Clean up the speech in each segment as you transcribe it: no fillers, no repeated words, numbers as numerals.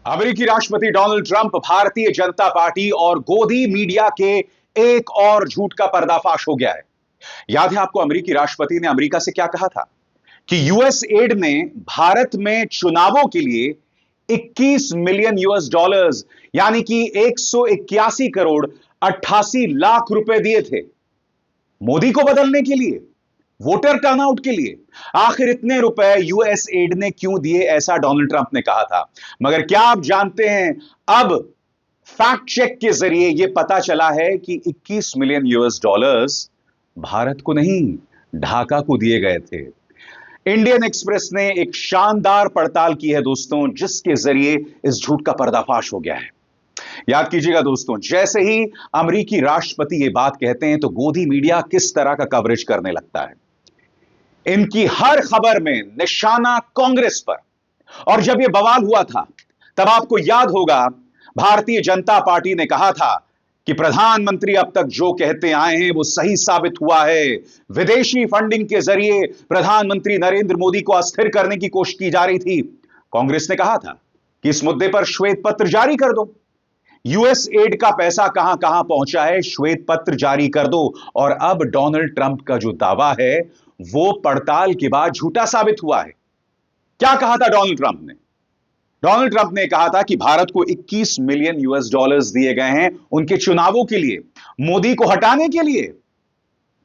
अमेरिकी राष्ट्रपति Donald Trump, Bharatiya Janata party और गोदी मीडिया के एक और झूठ का पर्दाफाश हो गया है। याद है आपको, अमेरिकी राष्ट्रपति ने अमेरिका से क्या कहा था कि यूएस एड ने भारत में चुनावों के लिए 21 मिलियन यूएस डॉलर्स यानी कि 181 करोड़ 88 लाख रुपए दिए थे मोदी को बदलने के लिए, वोटर टर्नआउट के लिए। आखिर इतने रुपए यूएस एड ने क्यों दिए, ऐसा डोनाल्ड ट्रंप ने कहा था। मगर क्या आप जानते हैं, अब फैक्ट चेक के जरिए यह पता चला है कि 21 मिलियन यूएस डॉलर्स भारत को नहीं, ढाका को दिए गए थे। इंडियन एक्सप्रेस ने एक शानदार पड़ताल की है दोस्तों, जिसके जरिए इस झूठ का पर्दाफाश हो गया है। याद कीजिएगा दोस्तों, जैसे ही अमेरिकी राष्ट्रपति ये बात कहते हैं तो गोदी मीडिया किस तरह का कवरेज करने लगता है। इनकी हर खबर में निशाना कांग्रेस पर। और जब यह बवाल हुआ था तब आपको याद होगा, भारतीय जनता पार्टी ने कहा था कि प्रधानमंत्री अब तक जो कहते आए हैं वो सही साबित हुआ है। विदेशी फंडिंग के जरिए प्रधानमंत्री नरेंद्र मोदी को अस्थिर करने की कोशिश की जा रही थी। कांग्रेस ने कहा था कि इस मुद्दे पर श्वेत पत्र जारी कर दो, यूएस एड का पैसा कहां कहां पहुंचा है, श्वेत पत्र जारी कर दो। और अब डोनाल्ड ट्रंप का जो दावा है वो पड़ताल के बाद झूठा साबित हुआ है। क्या कहा था डोनाल्ड ट्रंप ने? डोनाल्ड ट्रंप ने कहा था कि भारत को 21 मिलियन यूएस डॉलर्स दिए गए हैं उनके चुनावों के लिए, मोदी को हटाने के लिए।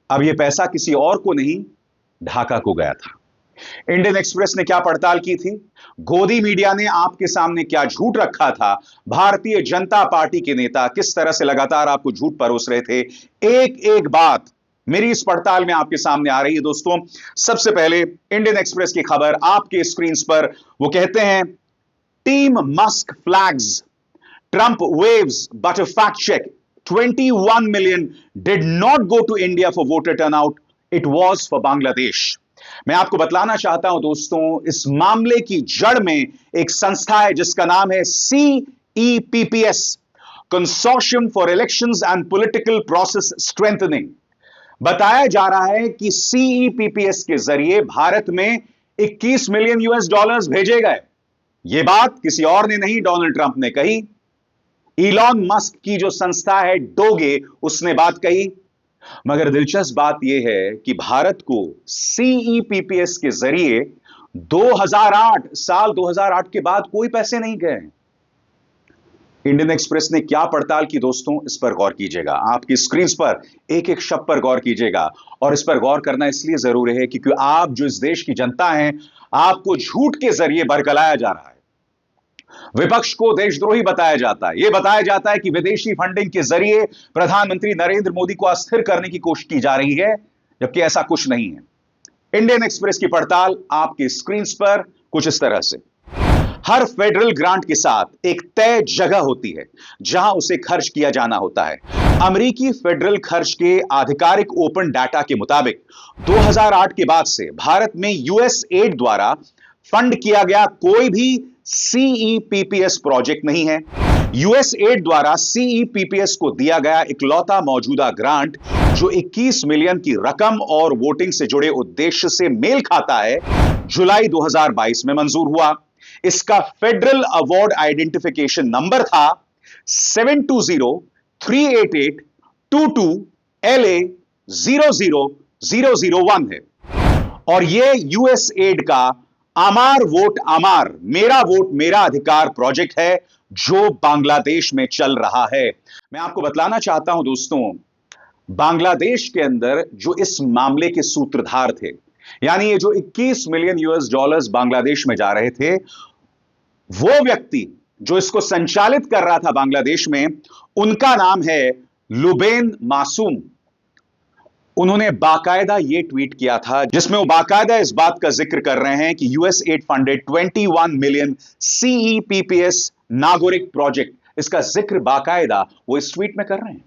अब यह पैसा किसी और को नहीं, ढाका को गया था। इंडियन एक्सप्रेस ने क्या पड़ताल की थी, गोदी मीडिया ने आपके सामने क्या झूठ रखा था, भारतीय जनता पार्टी के नेता किस तरह से लगातार आपको झूठ परोस रहे थे, एक एक बात मेरी इस पड़ताल में आपके सामने आ रही है दोस्तों। सबसे पहले इंडियन एक्सप्रेस की खबर आपके स्क्रीन पर, वो कहते हैं team Musk flags, Trump waves but a fact check, 21 million did not go to India for voter turnout, it was for Bangladesh. मैं आपको बतलाना चाहता हूं दोस्तों, इस मामले की जड़ में एक संस्था है जिसका नाम है CEPPS, consortium for elections and political process strengthening. बताया जा रहा है कि CEPPS के जरिए भारत में 21 मिलियन यूएस डॉलर्स भेजे गए। यह बात किसी और ने नहीं, डोनाल्ड ट्रंप ने कही। इलॉन मस्क की जो संस्था है डोगे, उसने बात कही। मगर दिलचस्प बात यह है कि भारत को CEPPS के जरिए 2008 के बाद कोई पैसे नहीं गए। इंडियन एक्सप्रेस ने क्या पड़ताल की दोस्तों, इस पर गौर कीजिएगा। आपकी स्क्रीन पर एक एक शब्द पर गौर कीजिएगा, और इस पर गौर करना इसलिए जरूरी है क्योंकि आप जो इस देश की जनता हैं, आपको झूठ के जरिए बरगलाया जा रहा है। विपक्ष को देशद्रोही बताया जाता है। यह बताया जाता है कि विदेशी फंडिंग के जरिए प्रधानमंत्री नरेंद्र मोदी को अस्थिर करने की कोशिश की जा रही है, जबकि ऐसा कुछ नहीं है। इंडियन एक्सप्रेस की पड़ताल आपके स्क्रीन पर कुछ इस तरह से, हर फेडरल ग्रांट के साथ एक तय जगह होती है जहां उसे खर्च किया जाना होता है। अमेरिकी फेडरल खर्च के आधिकारिक ओपन डाटा के मुताबिक 2008 के बाद से भारत में यूएस एड द्वारा फंड किया गया कोई भी CEPPS प्रोजेक्ट नहीं है। यूएस एड द्वारा CEPPS को दिया गया इकलौता मौजूदा ग्रांट जो 21 मिलियन की रकम और वोटिंग से जुड़े उद्देश्य से मेल खाता है, जुलाई 2022 में मंजूर हुआ। इसका फेडरल अवार्ड आइडेंटिफिकेशन नंबर था 7203822LA00001 है। और यह यूएस एड का अमार वोट अमार, मेरा वोट मेरा अधिकार प्रोजेक्ट है जो बांग्लादेश में चल रहा है। मैं आपको बतलाना चाहता हूं दोस्तों, बांग्लादेश के अंदर जो इस मामले के सूत्रधार थे, यानी ये जो 21 मिलियन यूएस डॉलर्स बांग्लादेश में जा रहे थे, वो व्यक्ति जो इसको संचालित कर रहा था बांग्लादेश में, उनका नाम है लुबेन मासूम। उन्होंने बाकायदा यह ट्वीट किया था जिसमें वो बाकायदा इस बात का जिक्र कर रहे हैं कि US add funded 21 million CEPPS नागरिक प्रोजेक्ट, इसका जिक्र बाकायदा वो इस ट्वीट में कर रहे हैं।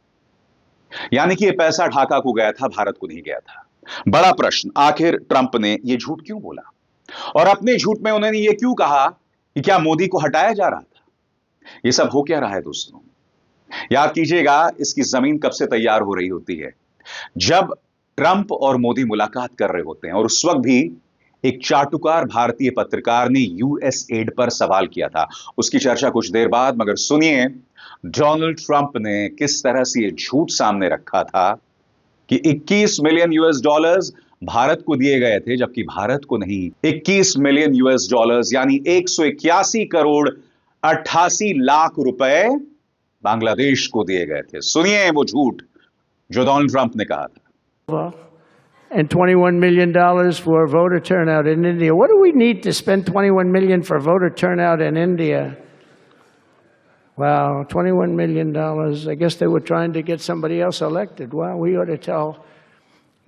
यानी कि यह पैसा ढाका को गया था, भारत को नहीं गया था। बड़ा प्रश्न, आखिर ट्रंप ने यह झूठ क्यों बोला, और अपने झूठ में उन्होंने यह क्यों कहा कि क्या मोदी को हटाया जा रहा था? यह सब हो क्या रहा है दोस्तों? याद कीजिएगा, इसकी जमीन कब से तैयार हो रही होती है, जब ट्रंप और मोदी मुलाकात कर रहे होते हैं, और उस वक्त भी एक चाटुकार भारतीय पत्रकार ने यूएस एड पर सवाल किया था। उसकी चर्चा कुछ देर बाद, मगर सुनिए डोनाल्ड ट्रंप ने किस तरह से यह झूठ सामने रखा था कि 21 मिलियन यूएस डॉलर्स भारत को दिए गए थे, जबकि भारत को नहीं। 21 मिलियन यूएस डॉलर्स यानी 181 करोड़ 88 लाख रुपए बांग्लादेश को दिए गए थे। सुनिए वो झूठ जो डोनाल्ड ट्रंप ने कहा था। And $21 million for voter turnout in India. What do we need to spend $21 million for voter turnout in India? Wow, $21 million. I guess they were trying to get somebody else elected. Well, we ought to tell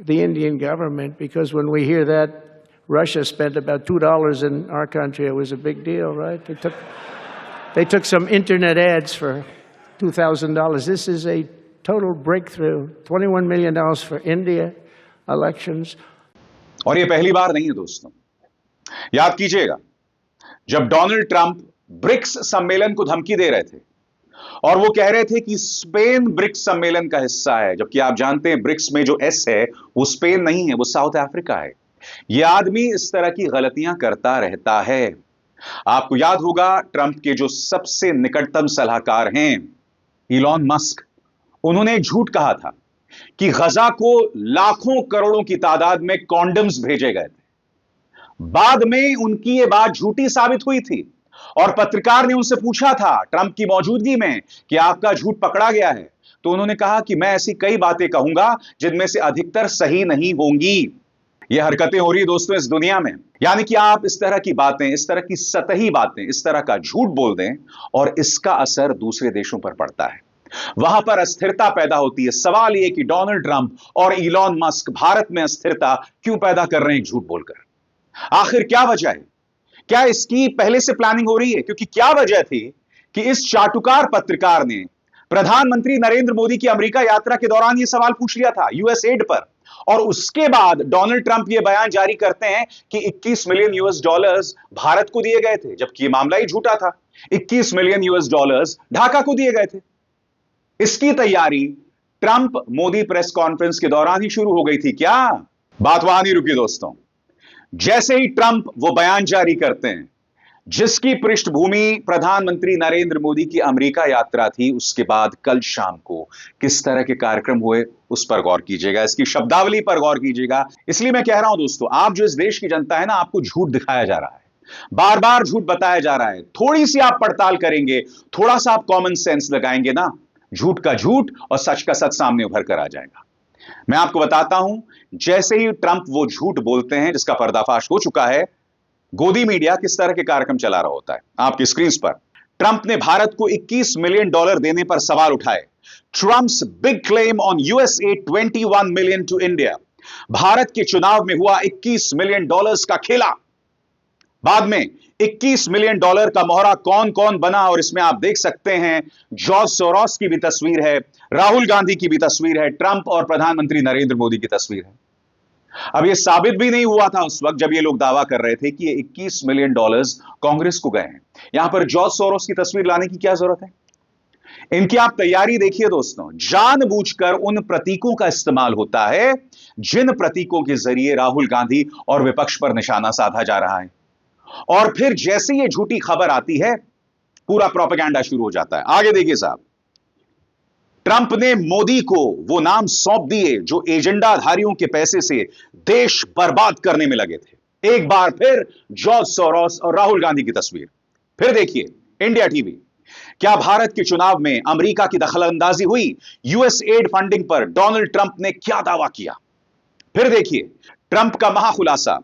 the Indian government, because when we hear that Russia spent about $2 in our country, it was a big deal, right? They took some internet ads for $2,000. This is a total breakthrough. $21 million for India elections. और ये पहली बार नहीं है दोस्तों। याद कीजिएगा जब Donald Trump BRICS सम्मेलन को धमकी दे रहे थे और वो कह रहे थे कि स्पेन ब्रिक्स सम्मेलन का हिस्सा है, जबकि आप जानते हैं ब्रिक्स में जो एस है वो स्पेन नहीं है, वो साउथ अफ्रीका है। यह आदमी इस तरह की गलतियां करता रहता है। आपको याद होगा ट्रंप के जो सबसे निकटतम सलाहकार हैं इलॉन मस्क, उन्होंने एक झूठ कहा था कि गजा को लाखों करोड़ों की तादाद में कॉन्डम्स भेजे गए थे। बाद में उनकी यह बात झूठी साबित हुई थी और पत्रकार ने उनसे पूछा था ट्रंप की मौजूदगी में कि आपका झूठ पकड़ा गया है, तो उन्होंने कहा कि मैं ऐसी कई बातें कहूंगा जिनमें से अधिकतर सही नहीं होंगी। यह हरकतें हो रही है दोस्तों इस दुनिया में, यानी कि आप इस तरह की बातें, इस तरह की सतही बातें, इस तरह का झूठ बोल दें और इसका असर दूसरे देशों पर पड़ता है, वहां पर अस्थिरता पैदा होती है। सवाल यह कि डोनाल्ड ट्रंप और इलॉन मस्क भारत में अस्थिरता क्यों पैदा कर रहे हैं झूठ बोलकर? आखिर क्या वजह है? क्या इसकी पहले से प्लानिंग हो रही है? क्योंकि क्या वजह थी कि इस चाटुकार पत्रकार ने प्रधानमंत्री नरेंद्र मोदी की अमेरिका यात्रा के दौरान यह सवाल पूछ लिया था यूएस एड पर, और उसके बाद डोनाल्ड ट्रंप यह बयान जारी करते हैं कि 21 मिलियन यूएस डॉलर्स भारत को दिए गए थे, जबकि यह मामला ही झूठा था। 21 मिलियन यूएस डॉलर्स ढाका को दिए गए थे। इसकी तैयारी ट्रंप मोदी प्रेस कॉन्फ्रेंस के दौरान ही शुरू हो गई थी क्या? बात वहां नहीं रुकी दोस्तों। जैसे ही ट्रंप वो बयान जारी करते हैं जिसकी पृष्ठभूमि प्रधानमंत्री नरेंद्र मोदी की अमेरिका यात्रा थी, उसके बाद कल शाम को किस तरह के कार्यक्रम हुए उस पर गौर कीजिएगा, इसकी शब्दावली पर गौर कीजिएगा। इसलिए मैं कह रहा हूं दोस्तों, आप जो इस देश की जनता है ना, आपको झूठ दिखाया जा रहा है, बार बार झूठ बताया जा रहा है। थोड़ी सी आप पड़ताल करेंगे, थोड़ा सा आप कॉमन सेंस लगाएंगे ना, झूठ का झूठ और सच का सच सामने उभर कर आ जाएगा। मैं आपको बताता हूं, जैसे ही ट्रंप वो झूठ बोलते हैं जिसका पर्दाफाश हो चुका है, गोदी मीडिया किस तरह के कार्यक्रम चला रहा होता है आपकी स्क्रीन पर। ट्रंप ने भारत को 21 मिलियन डॉलर देने पर सवाल उठाए। Trump's big claim on US aid 21 million to India. Bharat के चुनाव में हुआ 21 मिलियन डॉलर्स का खेला। बाद में 21 मिलियन डॉलर का मोहरा कौन कौन बना, और इसमें आप देख सकते हैं जॉर्ज सोरोस की भी तस्वीर है, राहुल गांधी की भी तस्वीर है, ट्रंप और प्रधानमंत्री नरेंद्र मोदी की तस्वीर है। अब यह साबित भी नहीं हुआ था उस वक्त जब ये लोग दावा कर रहे थे कि ये 21 मिलियन डॉलर्स कांग्रेस को गए हैं। यहां पर जॉर्ज सोरोस की तस्वीर लाने की क्या जरूरत है? इनकी आप तैयारी देखिए दोस्तों। जानबूझकर उन प्रतीकों का इस्तेमाल होता है जिन प्रतीकों के जरिए राहुल गांधी और विपक्ष पर निशाना साधा जा रहा है, और फिर जैसे ये झूठी खबर आती है पूरा प्रोपेगेंडा शुरू हो जाता है। आगे देखिए साहब, ट्रंप ने मोदी को वो नाम सौंप दिए जो एजेंडाधारियों के पैसे से देश बर्बाद करने में लगे थे। एक बार फिर जॉर्ज सोरोस और राहुल गांधी की तस्वीर। फिर देखिए इंडिया टीवी। क्या भारत के चुनाव में अमेरिका की दखलंदाजी हुई? यूएस एड फंडिंग पर डोनाल्ड ट्रंप ने क्या दावा किया? फिर देखिए ट्रंप का महाखुलासा।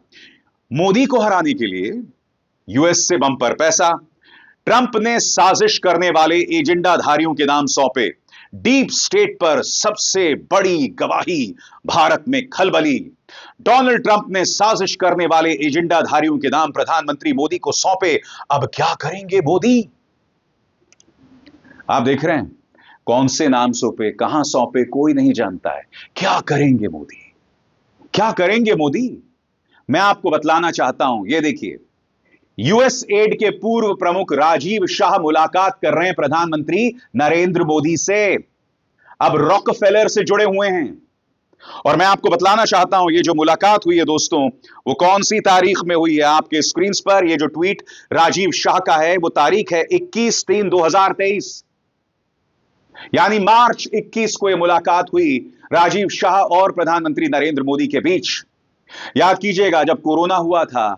मोदी को हराने के लिए यूएस से बम्पर पैसा। ट्रंप ने साजिश करने वाले एजेंडाधारियों के नाम सौंपे। डीप स्टेट पर सबसे बड़ी गवाही, भारत में खलबली। डोनाल्ड ट्रंप ने साजिश करने वाले एजेंडाधारियों के नाम प्रधानमंत्री मोदी को सौंपे। अब क्या करेंगे मोदी? आप देख रहे हैं कौन से नाम सौंपे, कहां सौंपे, कोई नहीं जानता है। क्या करेंगे मोदी? क्या करेंगे मोदी? मैं आपको बतलाना चाहता हूं, यह देखिए, यूएस एड के पूर्व प्रमुख राजीव शाह मुलाकात कर रहे हैं प्रधानमंत्री नरेंद्र मोदी से। अब रॉकफेलर से जुड़े हुए हैं। और मैं आपको बतलाना चाहता हूं ये जो मुलाकात हुई है दोस्तों, वो कौन सी तारीख में हुई है। आपके स्क्रीन पर ये जो ट्वीट राजीव शाह का है, वो तारीख है 21/3/2023, यानी मार्च 21 को यह मुलाकात हुई राजीव शाह और प्रधानमंत्री नरेंद्र मोदी के बीच। याद कीजिएगा, जब कोरोना हुआ था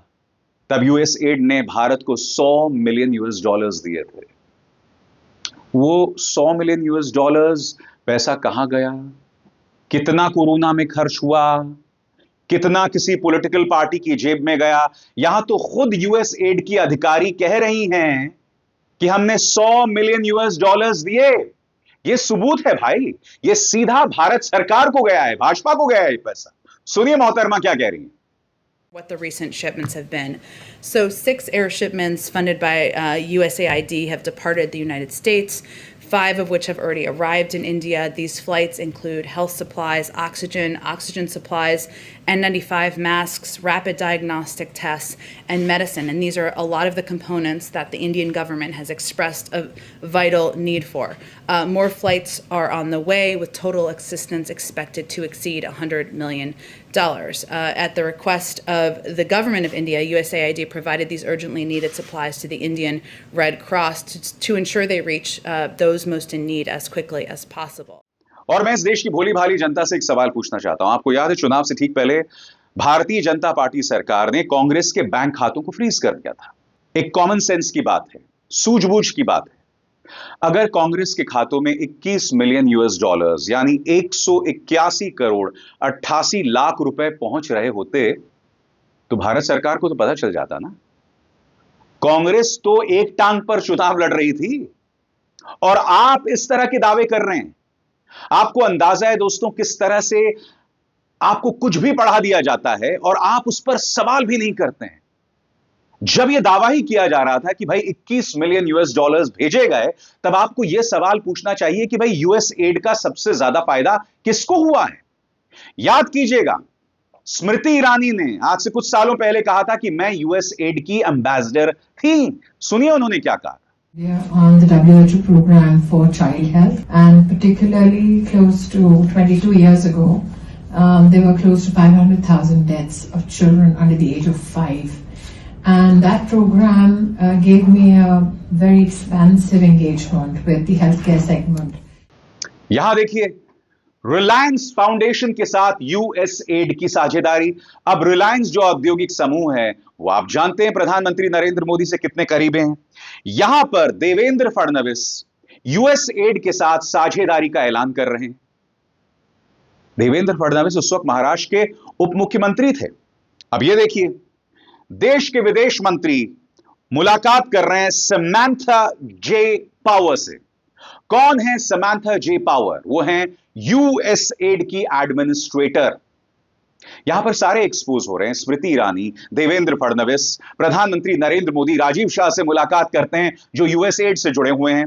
तब यूएसएड ने भारत को $100 मिलियन दिए थे। वो $100 मिलियन पैसा कहां गया, कितना कोरोना में खर्च हुआ, कितना किसी पॉलिटिकल पार्टी की जेब में गया। यहां तो खुद यूएसएड की अधिकारी कह रही हैं कि हमने $100 मिलियन दिए। यह सबूत है भाई, यह सीधा भारत सरकार को गया है, भाजपा को गया है ये पैसा। सुनिए मोहतरमा क्या कह रही हैं। What the recent shipments have been. So 6 air shipments funded by USAID have departed the United States, 5 of which have already arrived in India. These flights include health supplies, oxygen supplies, N95 masks, rapid diagnostic tests, and medicine. And these are a lot of the components that the Indian government has expressed a vital need for. More flights are on the way, with total assistance expected to exceed $100 million. At the request of the government of India, USAID provided these urgently needed supplies to the Indian Red Cross to ensure they reach those most in need as quickly as possible. और मैं इस देश की भोली भाली जनता से एक सवाल पूछना चाहता हूं। आपको याद है, चुनाव से ठीक पहले भारतीय जनता पार्टी सरकार ने कांग्रेस के बैंक खातों को फ्रीज कर दिया था। एक कॉमन सेंस की बात है, सूझबूझ की बात है। अगर कांग्रेस के खातों में $21 मिलियन यानी 181 करोड़ 88 लाख रुपए पहुंच रहे होते तो भारत सरकार को तो पता चल जाता ना। कांग्रेस तो एक टांग पर चुनाव लड़ रही थी और आप इस तरह के दावे कर रहे हैं। आपको अंदाजा है दोस्तों किस तरह से आपको कुछ भी पढ़ा दिया जाता है और आप उस पर सवाल भी नहीं करते हैं। जब यह दावा ही किया जा रहा था कि भाई $21 मिलियन भेजे गए, तब आपको यह सवाल पूछना चाहिए कि भाई यूएसएड का सबसे ज्यादा फायदा किसको हुआ है। याद कीजिएगा, स्मृति ईरानी ने आज से कुछ सालों पहले कहा था कि मैं यूएसएड की एम्बेसडर थी। सुनिए उन्होंने क्या कहा। They are on the WHO program for child health, and particularly close to 22 years ago, there were close to 500,000 deaths of children under the age of 5. And that program gave me a very expansive engagement with the healthcare segment. यहां देखिए, Reliance foundation के साथ USAID की साझेदारी। अब रिलायंस जो औद्योगिक समूह है, वो आप जानते हैं प्रधानमंत्री नरेंद्र मोदी से कितने करीबे हैं। यहां पर देवेंद्र फडणवीस यूएसएड के साथ साझेदारी का ऐलान कर रहे हैं। देवेंद्र फडणवीस उस वक्त महाराष्ट्र के उप मुख्यमंत्री थे। अब यह देखिए, देश के विदेश मंत्री मुलाकात कर रहे हैं समंथा जे पावर से। कौन है समंथा जे पावर? वो हैं यूएसएड की एडमिनिस्ट्रेटर। यहां पर सारे एक्सपोज हो रहे हैं। स्मृति ईरानी, देवेंद्र फडणवीस, प्रधानमंत्री नरेंद्र मोदी राजीव शाह से मुलाकात करते हैं जो यूएसएड से जुड़े हुए हैं।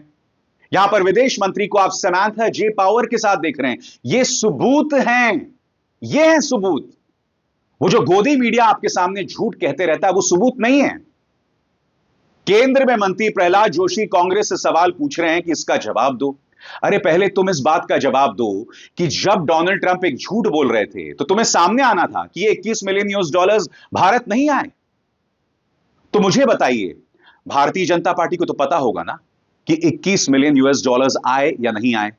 यहां पर विदेश मंत्री को आप समंथा जे पावर के साथ देख रहे हैं। ये सबूत हैं, ये हैं सबूत। वो जो गोदी मीडिया आपके सामने झूठ कहते रहता है, वो सबूत नहीं है। केंद्र में मंत्री प्रहलाद जोशी कांग्रेस से सवाल पूछ रहे हैं कि इसका जवाब दो। अरे पहले तुम इस बात का जवाब दो कि जब डोनाल्ड ट्रंप एक झूठ बोल रहे थे तो तुम्हें सामने आना था कि ये $21 मिलियन भारत नहीं आए। तो मुझे बताइए, भारतीय जनता पार्टी को तो पता होगा ना कि $21 मिलियन आए या नहीं आए,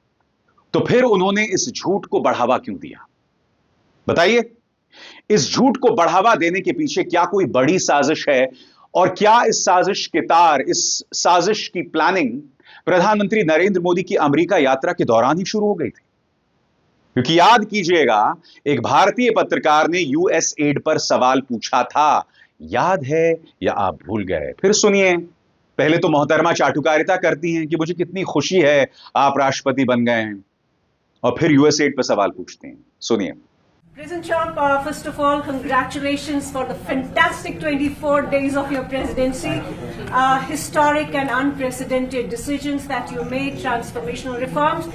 तो फिर उन्होंने इस झूठ को बढ़ावा क्यों दिया? बताइए, इस झूठ को बढ़ावा देने के पीछे क्या कोई बड़ी साजिश है? और क्या इस साजिश के तार, इस साजिश की प्लानिंग प्रधानमंत्री नरेंद्र मोदी की अमेरिका यात्रा के दौरान ही शुरू हो गई थी? क्योंकि याद कीजिएगा, एक भारतीय पत्रकार ने यूएसएड पर सवाल पूछा था। याद है या आप भूल गए? फिर सुनिए। पहले तो मोहतरमा चाटुकारिता करती हैं कि मुझे कितनी खुशी है आप राष्ट्रपति बन गए हैं, और फिर यूएसएड पर सवाल पूछते हैं। सुनिए। President Trump, first of all, congratulations for the fantastic 24 days of your presidency. Historic and unprecedented decisions that you made, transformational reforms.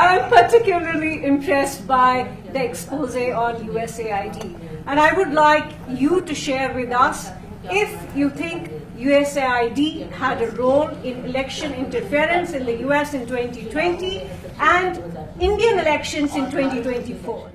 I'm particularly impressed by the expose on USAID. And I would like you to share with us if you think USAID had a role in election interference in the US in 2020 and Indian elections in 2024.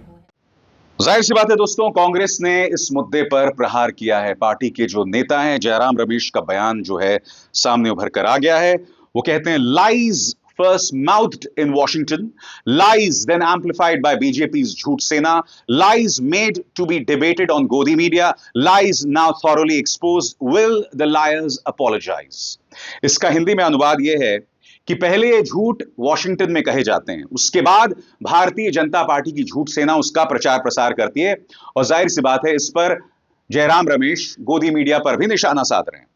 जाहिर सी बात है दोस्तों, कांग्रेस ने इस मुद्दे पर प्रहार किया है। पार्टी के जो नेता हैं, जयराम रमेश का बयान जो है सामने उभर कर आ गया है। वो कहते हैं lies first mouthed in Washington, lies then amplified by BJP's Jhoot Sena, lies made to be debated on Godi media, lies now thoroughly exposed. Will the liars apologize? इसका हिंदी में अनुवाद यह है कि पहले ये झूठ वॉशिंगटन में कहे जाते हैं, उसके बाद भारतीय जनता पार्टी की झूठ सेना उसका प्रचार प्रसार करती है, और जाहिर सी बात है इस पर जयराम रमेश गोदी मीडिया पर भी निशाना साध रहे हैं,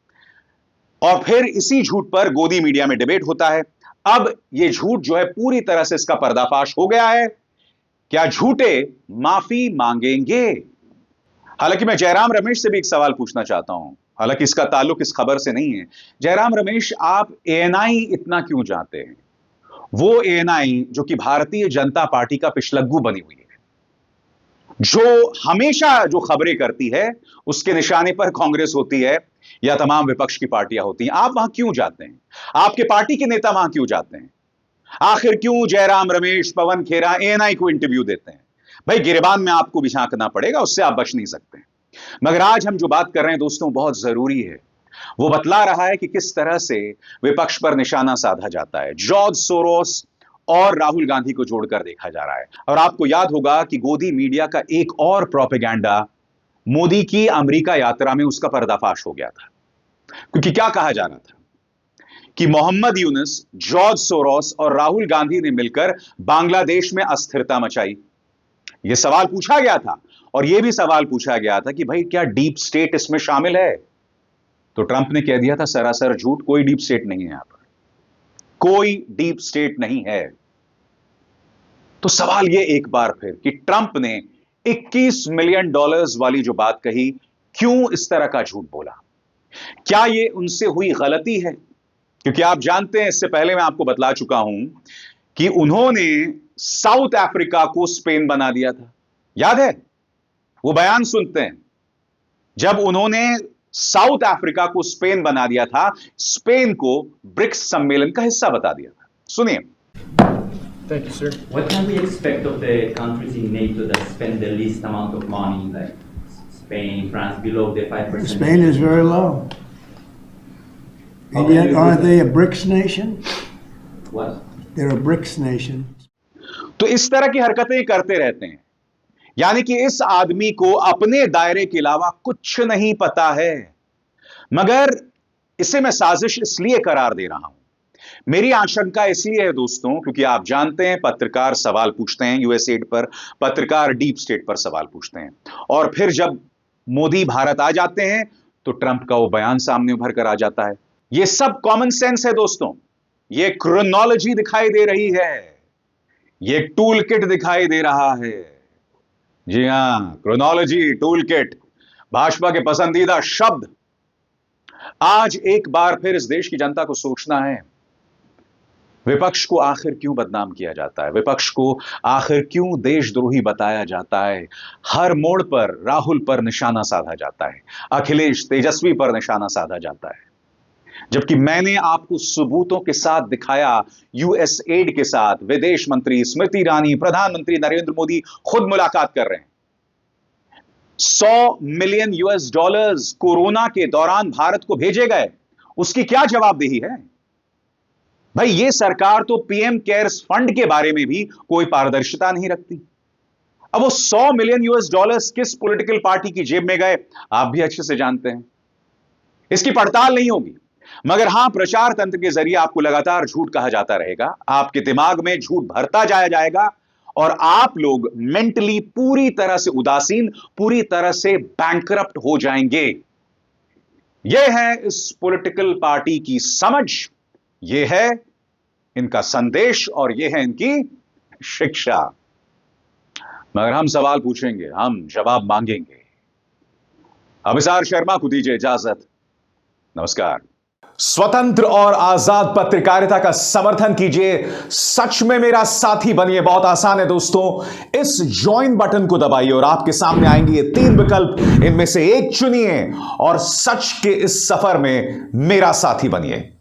और फिर इसी झूठ पर गोदी मीडिया में डिबेट होता है। अब यह झूठ जो है पूरी तरह से इसका पर्दाफाश हो गया है। क्या झूठे माफी मांगेंगे? हालांकि मैं जयराम रमेश से भी एक सवाल पूछना चाहता हूं, हालांकि इसका ताल्लुक इस खबर से नहीं है। जयराम रमेश, आप एएनआई इतना क्यों चाहते हैं? वो एएनआई जो कि भारतीय जनता पार्टी का पिछलग्गू बनी हुई है, जो हमेशा जो खबरें करती है उसके निशाने पर कांग्रेस होती है या तमाम विपक्ष की पार्टियां होती हैं। आप वहां क्यों जाते हैं? आपके पार्टी के नेता वहां क्यों जाते हैं? आखिर क्यों जयराम रमेश, पवन खेरा एएनआई को इंटरव्यू देते हैं? भाई, गिरबान में आपको भी झांकना पड़ेगा, उससे आप बच नहीं सकते। मगर आज हम जो बात कर रहे हैं दोस्तों, बहुत जरूरी है। वो बतला रहा है कि किस तरह से विपक्ष पर निशाना साधा जाता है। जॉर्ज सोरोस और राहुल गांधी को जोड़कर देखा जा रहा है। और आपको याद होगा कि गोदी मीडिया का एक और प्रोपेगेंडा मोदी की अमेरिका यात्रा में उसका पर्दाफाश हो गया था। क्योंकि क्या कहा जा रहा था कि मोहम्मद यूनुस, जॉर्ज सोरोस और राहुल गांधी ने मिलकर बांग्लादेश में अस्थिरता मचाई। यह सवाल पूछा गया था, और यह भी सवाल पूछा गया था कि भाई क्या डीप स्टेट इसमें शामिल है? तो ट्रंप ने कह दिया था सरासर झूठ, कोई डीप स्टेट नहीं है, यहां पर कोई डीप स्टेट नहीं है। तो सवाल यह एक बार फिर कि ट्रंप ने $21 मिलियन वाली जो बात कही, क्यों इस तरह का झूठ बोला? क्या यह उनसे हुई गलती है? क्योंकि आप जानते हैं, इससे पहले मैं आपको बतला चुका हूं कि उन्होंने साउथ अफ्रीका को स्पेन बना दिया था। याद है? वो बयान सुनते हैं, जब उन्होंने साउथ अफ्रीका को स्पेन बना दिया था, स्पेन को ब्रिक्स सम्मेलन का हिस्सा बता दिया था। सुनिए। Thank you, sir. What can we expect of the countries in NATO that spend the least amount of money, like Spain, France, below the 5%? Spain is very low. And yet, aren't they a BRICS nation? What? They're a BRICS nation. तो इस तरह की हरकतें करते रहते हैं, यानी कि इस आदमी को अपने दायरे के अलावा कुछ नहीं पता है। मगर इसे मैं साजिश इसलिए करार दे रहा हूं, मेरी आशंका इसलिए है दोस्तों, क्योंकि आप जानते हैं पत्रकार सवाल पूछते हैं यूएसएड पर, पत्रकार डीप स्टेट पर सवाल पूछते हैं, और फिर जब मोदी भारत आ जाते हैं तो ट्रंप का वो बयान सामने उभर कर आ जाता है। ये सब कॉमन सेंस है दोस्तों, ये क्रोनोलॉजी दिखाई दे रही है, ये टूल किट दिखाई दे रहा है। जी हां, क्रोनोलॉजी, टूल किट, भाजपा के पसंदीदा शब्द। आज एक बार फिर इस देश की जनता को सोचना है, विपक्ष को आखिर क्यों बदनाम किया जाता है? विपक्ष को आखिर क्यों देशद्रोही बताया जाता है? हर मोड़ पर राहुल पर निशाना साधा जाता है, अखिलेश, तेजस्वी पर निशाना साधा जाता है, जबकि मैंने आपको सबूतों के साथ दिखाया। यूएसएड के साथ विदेश मंत्री स्मृति ईरानी, प्रधानमंत्री नरेंद्र मोदी खुद मुलाकात कर रहे हैं। $100 मिलियन कोरोना के दौरान भारत को भेजे गए, उसकी क्या जवाबदेही है? भाई, ये सरकार तो पीएम केयर्स फंड के बारे में भी कोई पारदर्शिता नहीं रखती। अब वो $100 मिलियन किस पॉलिटिकल पार्टी की जेब में गए, आप भी अच्छे से जानते हैं। इसकी पड़ताल नहीं होगी, मगर हां, प्रचार तंत्र के जरिए आपको लगातार झूठ कहा जाता रहेगा, आपके दिमाग में झूठ भरता जाया जाएगा, और आप लोग मेंटली पूरी तरह से उदासीन, पूरी तरह से बैंकरप्ट हो जाएंगे। यह है इस पॉलिटिकल पार्टी की समझ, यह है इनका संदेश, और यह है इनकी शिक्षा। मगर हम सवाल पूछेंगे, हम जवाब मांगेंगे। अभिसार शर्मा को दीजिए इजाजत। नमस्कार। स्वतंत्र और आजाद पत्रकारिता का समर्थन कीजिए, सच में मेरा साथी बनिए। बहुत आसान है दोस्तों, इस ज्वाइन बटन को दबाइए और आपके सामने आएंगे ये 3 विकल्प, इनमें से एक चुनिए और सच के इस सफर में मेरा साथी बनिए।